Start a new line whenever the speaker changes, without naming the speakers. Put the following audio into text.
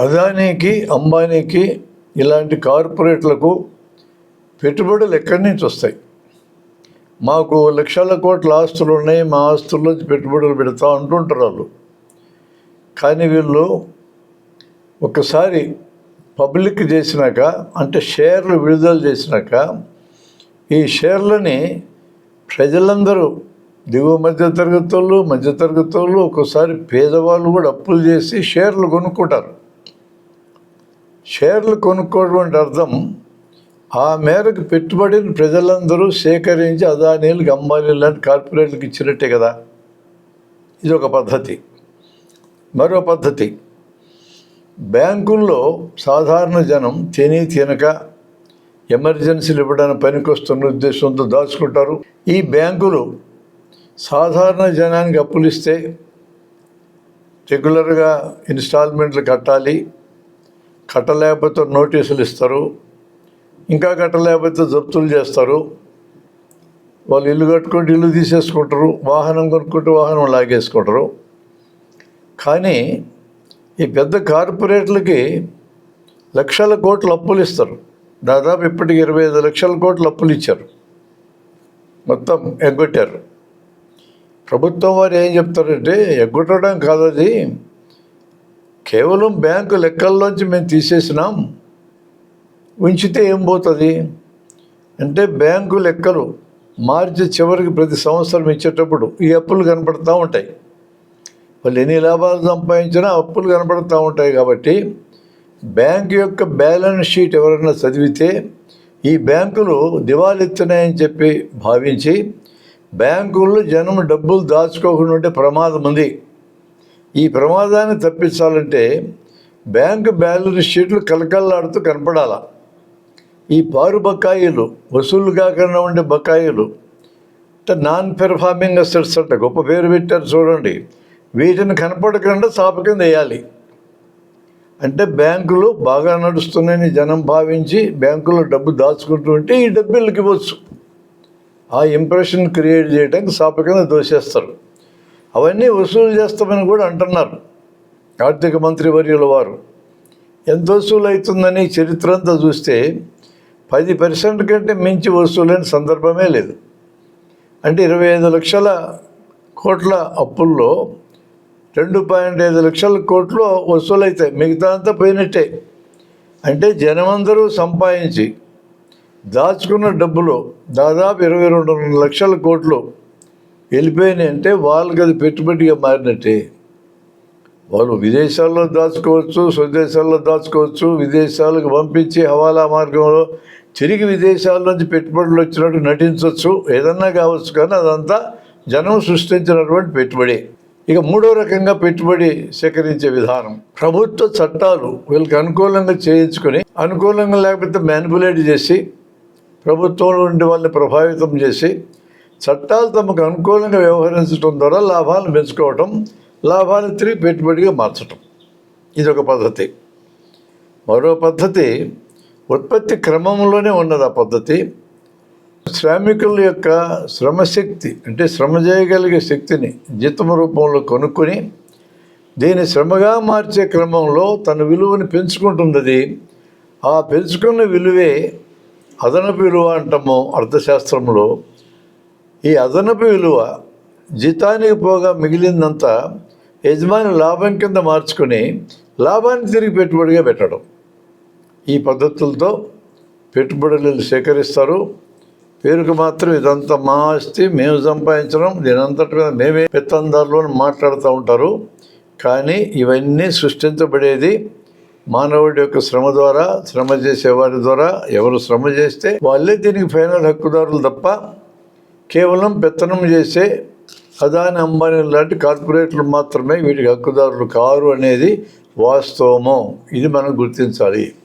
అదానీకి, అంబానీకి ఇలాంటి కార్పొరేట్లకు పెట్టుబడులు ఎక్కడి నుంచి వస్తాయి? మాకు లక్షల కోట్ల ఆస్తులు ఉన్నాయి, మా ఆస్తుల్లోంచి పెట్టుబడులు పెడతా అంటుంటారు వాళ్ళు. కానీ వీళ్ళు ఒకసారి పబ్లిక్ చేసినాక, అంటే షేర్లు విడుదల చేసినాక, ఈ షేర్లని ప్రజలందరూ దిగువ మధ్యతరగతి వాళ్ళు, ఒక్కోసారి పేదవాళ్ళు కూడా అప్పులు చేసి షేర్లు కొనుక్కుంటారు. షేర్లు కొనుక్కోవడం అంటే అర్థం ఆ మేరకు పెట్టుబడిని ప్రజలందరూ సేకరించి అదానీలకు, అంబానీలు లాంటి కార్పొరేట్లకు ఇచ్చినట్టే కదా. ఇది ఒక పద్ధతి. మరో పద్ధతి, బ్యాంకుల్లో సాధారణ జనం తినక ఎమర్జెన్సీలు ఇవ్వడానికి పనికొస్తున్న ఉద్దేశంతో దాచుకుంటారు. ఈ బ్యాంకులు సాధారణ జనానికి అప్పులు ఇస్తే రెగ్యులర్గా ఇన్స్టాల్మెంట్లు కట్టలేకపోతే నోటీసులు ఇస్తారు, ఇంకా కట్టలేకపోతే జప్తులు చేస్తారు. వాళ్ళు ఇల్లు కట్టుకుంటే ఇల్లు తీసేసుకుంటారు, వాహనం కొనుక్కుంటే వాహనం లాగేసుకుంటారు. కానీ ఈ పెద్ద కార్పొరేట్లకి లక్షల కోట్ల అప్పులు ఇస్తారు. దాదాపు ఇప్పటికి 25 లక్షల కోట్ల అప్పులు ఇచ్చారు, మొత్తం ఎగ్గొట్టారు. ప్రభుత్వం వారు ఏం చెప్తారంటే, ఎగ్గొట్టడం కాదు, అది కేవలం బ్యాంకు లెక్కల్లోంచి మేము తీసేసినాం, ఉంచితే ఏం పోతుంది అంటే, బ్యాంకు లెక్కలు మార్చి చివరికి ప్రతి సంవత్సరం ఇచ్చేటప్పుడు ఈ అప్పులు కనపడుతూ ఉంటాయి. వాళ్ళు ఎన్ని లాభాలు సంపాదించినా అప్పులు కనపడుతూ ఉంటాయి. కాబట్టి బ్యాంకు యొక్క బ్యాలెన్స్ షీట్ ఎవరైనా చదివితే ఈ బ్యాంకులు దివాళెత్తున్నాయని చెప్పి భావించి బ్యాంకుల్లో జనం డబ్బులు దాచుకోకుండా ఉంటే ప్రమాదం ఉంది. ఈ ప్రమాదాన్ని తప్పించాలంటే బ్యాంకు బ్యాలెన్స్ షీట్లు కలకల్లాడుతూ కనపడాల. ఈ పారు బకాయిలు, వసూలు కాకుండా ఉండే బకాయిలు అంటే నాన్ పెర్ఫార్మింగ్ అసెట్స్ అంటే గొప్ప పేరు పెట్టారు చూడండి. వీటిని కనపడకుండా చాప కింద వేయాలి. అంటే బ్యాంకులు బాగా నడుస్తున్నాయని జనం భావించి బ్యాంకులో డబ్బు దాచుకుంటూ ఉంటే ఈ డబ్బులకి ఇవ్వచ్చు. ఆ ఇంప్రెషన్ క్రియేట్ చేయడానికి చాప కింద దోసేస్తారు. అవన్నీ వసూలు చేస్తామని కూడా అంటున్నారు ఆర్థిక మంత్రి వర్యుల వారు. ఎంత వసూలు అవుతుందని చరిత్ర అంతా చూస్తే 10% కంటే మించి వసూలైన సందర్భమే లేదు. అంటే 25 లక్షల కోట్ల అప్పుల్లో 2.5 లక్షల కోట్లు వసూలు అవుతాయి, మిగతా అంతా పోయినట్టే. అంటే జనమందరూ సంపాదించి దాచుకున్న డబ్బులు దాదాపు 22 లక్షల కోట్లు వెళ్ళిపోయినాయి. అంటే వాళ్ళకి అది పెట్టుబడిగా మారినట్టే. వాళ్ళు విదేశాల్లో దాచుకోవచ్చు, స్వదేశాల్లో దాచుకోవచ్చు, విదేశాలకు పంపించి హవాలా మార్గంలో తిరిగి విదేశాల నుంచి పెట్టుబడులు వచ్చినట్టు నటించవచ్చు, ఏదన్నా కావచ్చు. కానీ అదంతా జనం సృష్టించినటువంటి పెట్టుబడి. ఇక మూడో రకంగా పెట్టుబడి సేకరించే విధానం, ప్రభుత్వ చట్టాలు వీళ్ళకి అనుకూలంగా చేయించుకొని, అనుకూలంగా లేకపోతే మ్యానిపులేట్ చేసి, ప్రభుత్వంలో ఉండే వాళ్ళని ప్రభావితం చేసి చట్టాలు తమకు అనుకూలంగా వ్యవహరించడం ద్వారా లాభాలను పెంచుకోవటం, లాభాలను తిరిగి పెట్టుబడిగా మార్చటం. ఇదొక పద్ధతి. మరో పద్ధతి ఉత్పత్తి క్రమంలోనే ఉన్నది. ఆ పద్ధతి శ్రామికుల యొక్క శ్రమశక్తి, అంటే శ్రమ చేయగలిగే శక్తిని జీతం రూపంలో కొనుక్కొని దీన్ని శ్రమగా మార్చే క్రమంలో తన విలువని పెంచుకుంటుంది. ఆ పెంచుకున్న విలువే అదనపు విలువ అంటాము అర్థశాస్త్రంలో. ఈ అదనపు విలువ జీతానికి పోగా మిగిలిందంతా యజమాని లాభం కింద మార్చుకొని లాభాన్ని తిరిగి పెట్టుబడిగా పెట్టడం. ఈ పద్ధతులతో పెట్టుబడులు సేకరిస్తారు. పేరుకు మాత్రం ఇదంతా మా ఆస్తి, మేము సంపాదించడం, దీనంతటి మీద మేమే పెత్తందారులు అని మాట్లాడుతూ ఉంటారు. కానీ ఇవన్నీ సృష్టించబడేది మానవుడి యొక్క శ్రమ ద్వారా, శ్రమ చేసేవారి ద్వారా. ఎవరు శ్రమ చేస్తే వాళ్ళే దీనికి ఫైనల్ హక్కుదారులు తప్ప కేవలం పెత్తనం చేసే అదాని, అంబానీ లాంటి కార్పొరేట్లు మాత్రమే వీటికి హక్కుదారులు కారు అనేది వాస్తవము. ఇది మనం గుర్తించాలి.